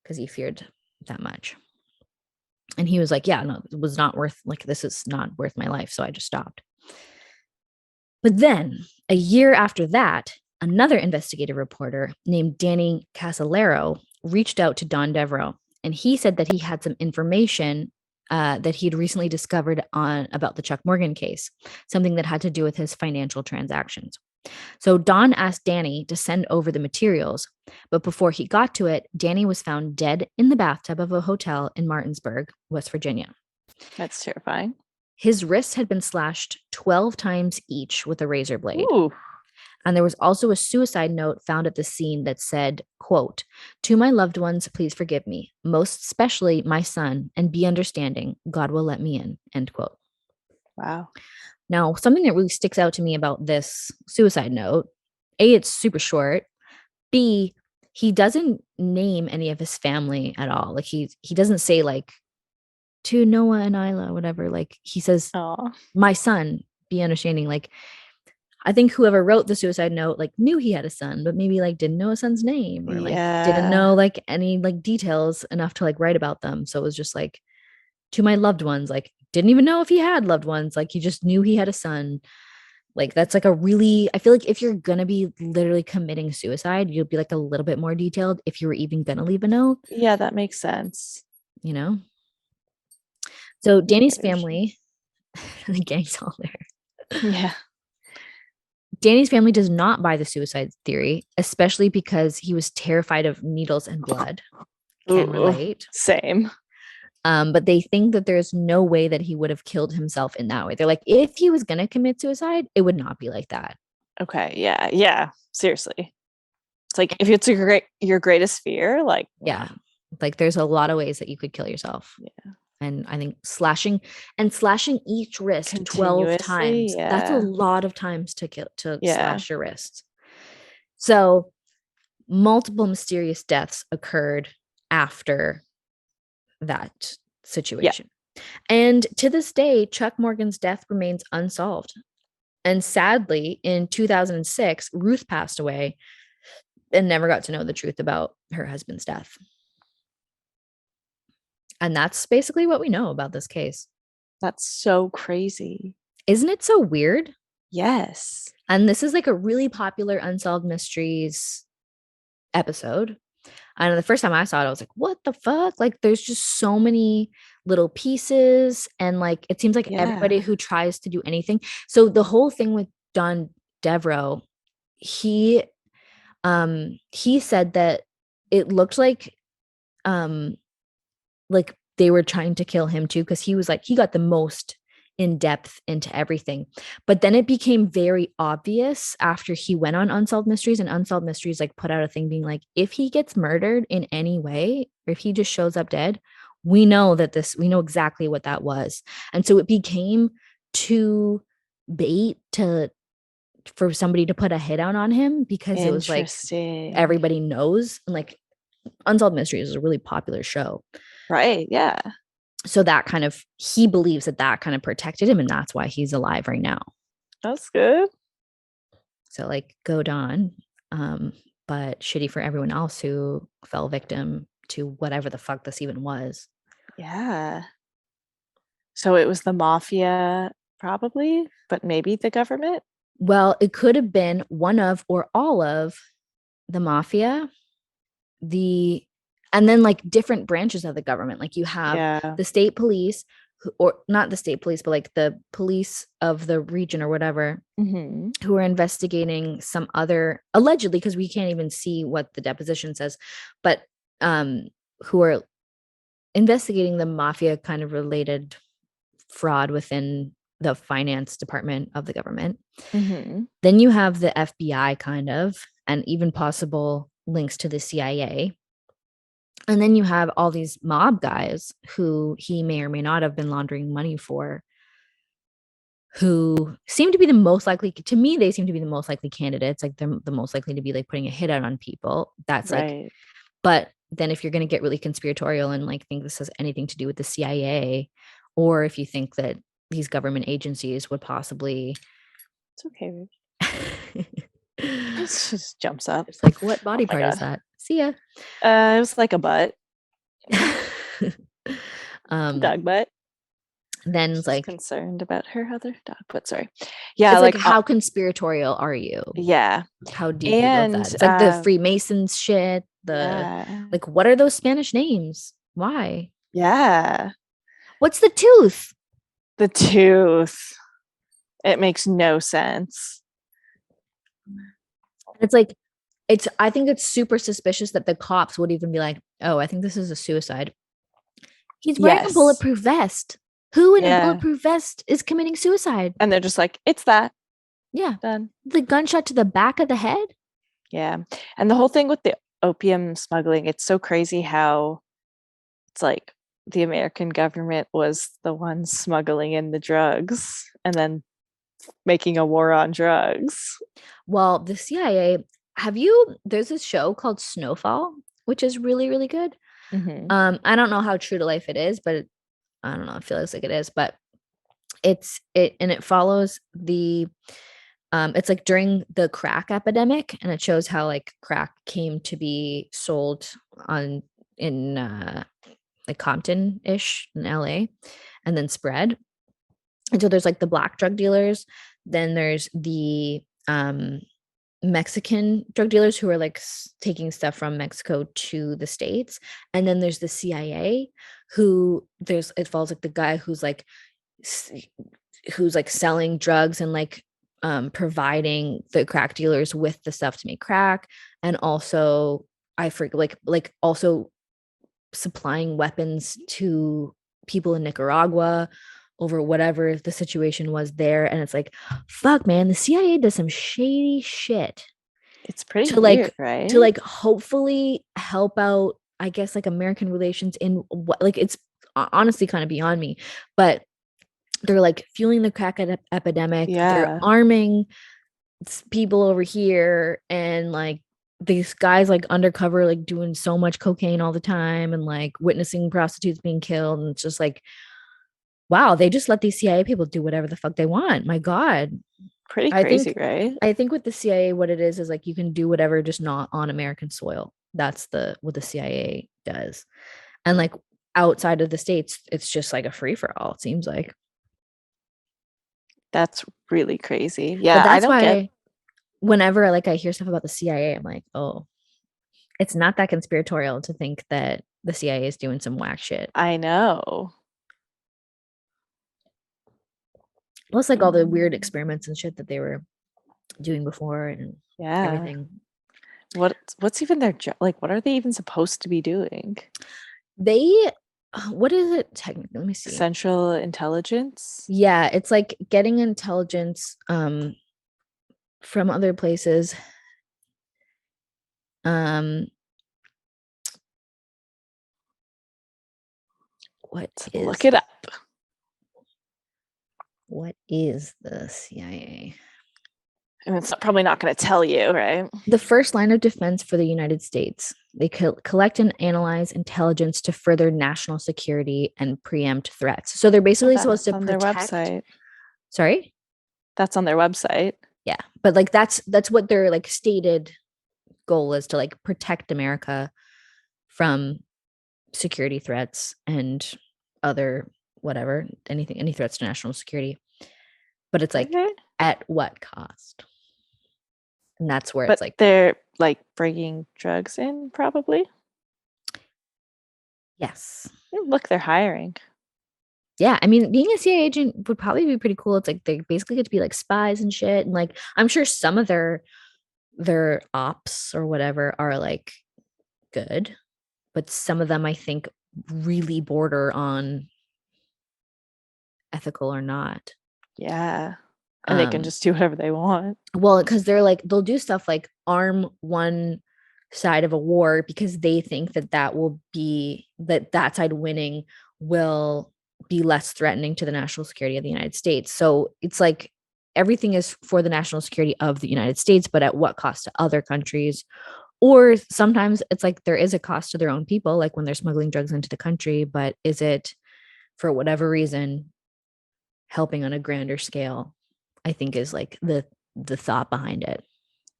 because he feared that much. And he was like, yeah, no, it was not worth, like, this is not worth my life. So I just stopped. But then a year after that, another investigative reporter named Danny Casolaro reached out to Don Devereaux, and he said that he had some information that he'd recently discovered about the Chuck Morgan case, something that had to do with his financial transactions. So Don asked Danny to send over the materials, but before he got to it, Danny was found dead in the bathtub of a hotel in Martinsburg, West Virginia. That's terrifying. His wrists had been slashed 12 times each with a razor blade. Ooh. And there was also a suicide note found at the scene that said, quote, "To my loved ones, please forgive me, most especially my son, and be understanding. God will let me in," end quote. Wow. Now, something that really sticks out to me about this suicide note, A, it's super short. B, he doesn't name any of his family at all. Like he doesn't say like to Noah and Isla, whatever. Like he says, Aww. my son, be understanding. Like I think whoever wrote the suicide note like knew he had a son, but maybe like didn't know his son's name or like didn't know like any like details enough to like write about them. So it was just like to my loved ones, like didn't even know if he had loved ones. Like he just knew he had a son. Like that's like a really, I feel like if you're gonna be literally committing suicide, you'll be like a little bit more detailed if you were even gonna leave a note. Yeah, that makes sense. You know? So Danny's family, the gang's all there. Yeah. Danny's family does not buy the suicide theory, especially because he was terrified of needles and blood. Can relate. Same. But they think that there's no way that he would have killed himself in that way. They're like, if he was going to commit suicide, it would not be like that. Okay. Yeah. Yeah. Seriously. It's like, if it's your greatest fear, like, yeah, like there's a lot of ways that you could kill yourself. Yeah. And I think slashing each wrist 12 times. Yeah. That's a lot of times to slash your wrist. So multiple mysterious deaths occurred after that situation. Yeah. And to this day, Chuck Morgan's death remains unsolved. And sadly, in 2006, Ruth passed away and never got to know the truth about her husband's death. And that's basically what we know about this case. That's so crazy. Isn't it so weird? Yes. And this is like a really popular Unsolved Mysteries episode. And the first time I saw it, I was like, what the fuck? Like, there's just so many little pieces. And like, it seems like everybody who tries to do anything. So the whole thing with Don Devereaux, he said that it looked like they were trying to kill him too, because he was like, he got the most in depth into everything. But then it became very obvious after he went on Unsolved Mysteries, and Unsolved Mysteries like put out a thing being like, if he gets murdered in any way, or if he just shows up dead, we know exactly what that was. And so it became too bait for somebody to put a hit out on him, because it was like everybody knows, and like Unsolved Mysteries is a really popular show. Right. Yeah. So that kind of, he believes that kind of protected him, and that's why he's alive right now. That's good. So like, go Don. But shitty for everyone else who fell victim to whatever the fuck this even was. Yeah. So it was the mafia probably, but maybe the government? Well, it could have been one of or all of the mafia, and then like different branches of the government. Like you have the state police, or not the state police, but like the police of the region or whatever, who are investigating some other, allegedly, because we can't even see what the deposition says, but who are investigating the mafia kind of related fraud within the finance department of the government. Then you have the FBI kind of, and even possible links to the CIA. And then you have all these mob guys who he may or may not have been laundering money for, who seem to be the most likely, to me, they seem to be the most likely candidates. Like they're the most likely to be like putting a hit out on people. That's right. Like, but then if you're going to get really conspiratorial and like think this has anything to do with the CIA, or if you think that these government agencies would possibly. It's okay. It just jumps up. It's like, what body part is that? See ya. It was like a butt. Dog butt. Then it's like concerned about her other dog butt. Sorry. Yeah. It's like how conspiratorial are you? Yeah. How deep you love that? It's like the Freemasons shit. Like, what are those Spanish names? Why? Yeah. What's the tooth? The tooth. It makes no sense. It's like, I think it's super suspicious that the cops would even be like, oh, I think this is a suicide. He's wearing a bulletproof vest. Who in a bulletproof vest is committing suicide? And they're just like, it's that. Yeah. Done. The gunshot to the back of the head. Yeah. And the whole thing with the opium smuggling, it's so crazy how it's like the American government was the one smuggling in the drugs and then making a war on drugs. Well, the CIA, there's this show called Snowfall, which is really, really good. Mm-hmm. I don't know how true to life it is, but I don't know, it feels like it is, but it follows it's like during the crack epidemic, and it shows how like crack came to be sold in like Compton-ish in LA and then spread. And so there's like the black drug dealers, then there's the Mexican drug dealers who are like taking stuff from Mexico to the States. And then there's the CIA it falls like the guy who's like selling drugs and like providing the crack dealers with the stuff to make crack. And also I forget like also supplying weapons to people in Nicaragua over whatever the situation was there. And it's like, fuck, man, the CIA does some shady shit. It's pretty weird, right? To like hopefully help out, I guess, like American relations in what, like, it's honestly kind of beyond me, but they're like fueling the crack epidemic. Yeah. They're arming people over here, and like these guys like undercover, like doing so much cocaine all the time and like witnessing prostitutes being killed. And it's just like, wow, they just let these CIA people do whatever the fuck they want. My God. Pretty crazy, right? I think with the CIA, what it is like you can do whatever, just not on American soil. That's what the CIA does. And like outside of the States, it's just like a free for all, it seems like. That's really crazy. Yeah. But that's why whenever like I hear stuff about the CIA, I'm like, oh, it's not that conspiratorial to think that the CIA is doing some whack shit. I know. Plus like all the weird experiments and shit that they were doing before and everything. What's even their job? Like, what are they even supposed to be doing? What is it technically? Let me see. Central intelligence? Yeah, it's like getting intelligence from other places. Look it up. What is the CIA? And it's probably not going to tell you, right? The first line of defense for the United States. They collect and analyze intelligence to further national security and preempt threats. So they're basically supposed to protect. Their website. Sorry? That's on their website. Yeah, but like that's what their like stated goal is, to like protect America from security threats and other whatever, any threats to national security. But it's like at what cost? And that's where it's like they're like bringing drugs in, probably. Yes. Look, they're hiring. Yeah, I mean, being a CIA agent would probably be pretty cool. It's like they basically get to be like spies and shit, and like I'm sure some of their ops or whatever are like good, but some of them I think really border on ethical or not. Yeah. And they can just do whatever they want. Well, because they're like, they'll do stuff like arm one side of a war because they think that will be that side winning will be less threatening to the national security of the United States. So it's like everything is for the national security of the United States, but at what cost to other countries? Or sometimes it's like there is a cost to their own people, like when they're smuggling drugs into the country, but is it for whatever reason helping on a grander scale? I think is like the thought behind it.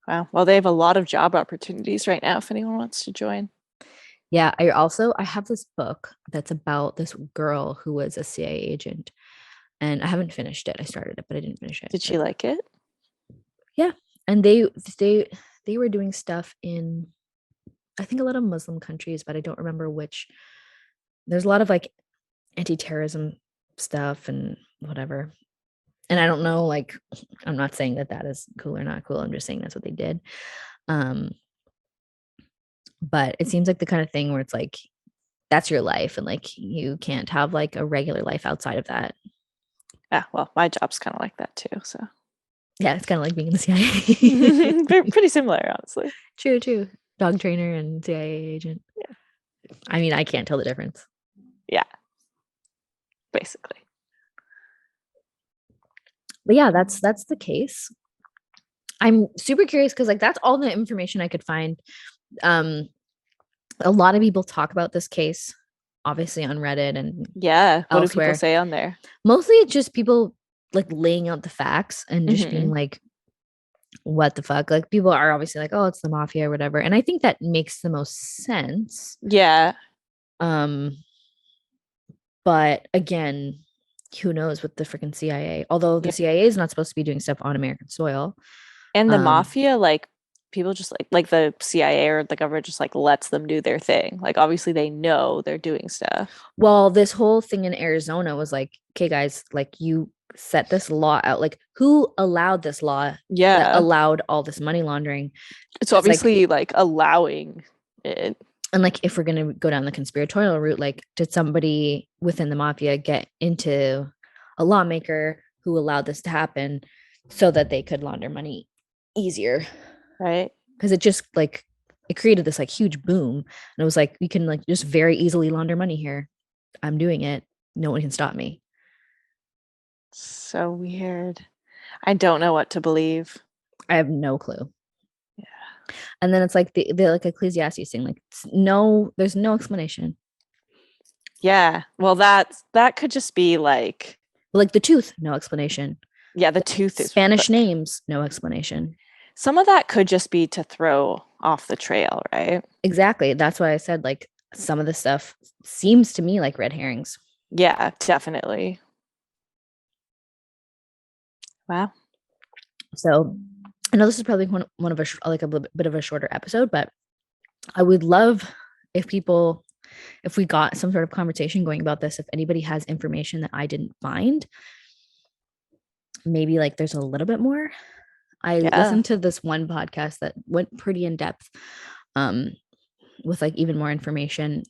Wow. Well, they have a lot of job opportunities right now if anyone wants to join. Yeah. I have this book that's about this girl who was a CIA agent, and I haven't finished it. I started it, but I didn't finish it. Did she like it? Yeah. And they were doing stuff in, I think, a lot of Muslim countries, but I don't remember which. There's a lot of like anti-terrorism stuff and whatever. And I don't know, like, I'm not saying that is cool or not cool. I'm just saying that's what they did. But it seems like the kind of thing where it's like, that's your life. And like, you can't have like a regular life outside of that. Yeah, well, my job's kind of like that too. So yeah, it's kind of like being in the CIA. Pretty similar, honestly. True. Dog trainer and CIA agent. Yeah. I mean, I can't tell the difference. Yeah. Basically. But yeah, that's the case. I'm super curious because like that's all the information I could find. A lot of people talk about this case, obviously on Reddit and what elsewhere. do people say on there? Mostly it's just people like laying out the facts and just being like, what the fuck? Like people are obviously like, oh, it's the mafia or whatever. And I think that makes the most sense. Yeah. But again, who knows with the freaking CIA? Although the CIA is not supposed to be doing stuff on American soil. And the mafia, like people just like the CIA or the government just like lets them do their thing. Like obviously they know they're doing stuff. Well, this whole thing in Arizona was like, okay, guys, like you set this law out. Like who allowed this law? Yeah. That allowed all this money laundering. It's obviously like allowing it. And like, if we're going to go down the conspiratorial route, like, did somebody within the mafia get into a lawmaker who allowed this to happen so that they could launder money easier? Right. Because it just like, it created this like huge boom. And it was like, we can like just very easily launder money here. I'm doing it. No one can stop me. So weird. I don't know what to believe. I have no clue. And then it's like the like Ecclesiastes thing, like no, there's no explanation. Yeah. Well, that could just be like the tooth, no explanation. Yeah, the tooth is Spanish names, no explanation. Some of that could just be to throw off the trail, right? Exactly. That's why I said like some of the stuff seems to me like red herrings. Yeah, definitely. Wow. So I know this is probably one of a bit of a shorter episode, but I would love if we got some sort of conversation going about this. If anybody has information that I didn't find, maybe like there's a little bit more. I listened to this one podcast that went pretty in depth, with like even more information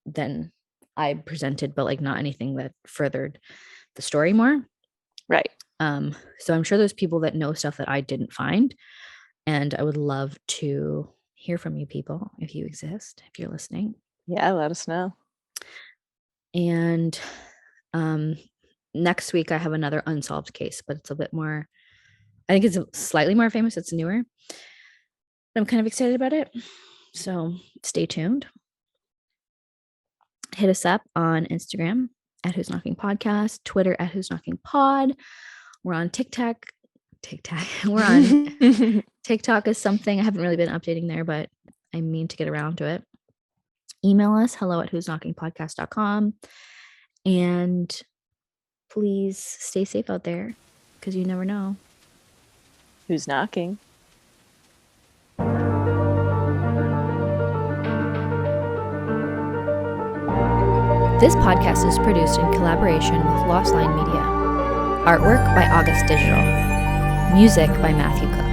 than I presented, but like not anything that furthered the story more. Right. So I'm sure there's people that know stuff that I didn't find, and I would love to hear from you people if you exist, if you're listening. Yeah, let us know. And next week I have another unsolved case, but it's a bit more, I think it's slightly more famous. It's newer. I'm kind of excited about it. So stay tuned. Hit us up on Instagram at Who's Knocking Podcast, Twitter at Who's Knocking Pod. We're on TikTok. We're on TikTok is something I haven't really been updating there, but I mean to get around to it. Email us, hello@whosknockingpodcast.com. And please stay safe out there because you never know who's knocking. This podcast is produced in collaboration with Lost Line Media. Artwork by August Digital. Music by Matthew Cook.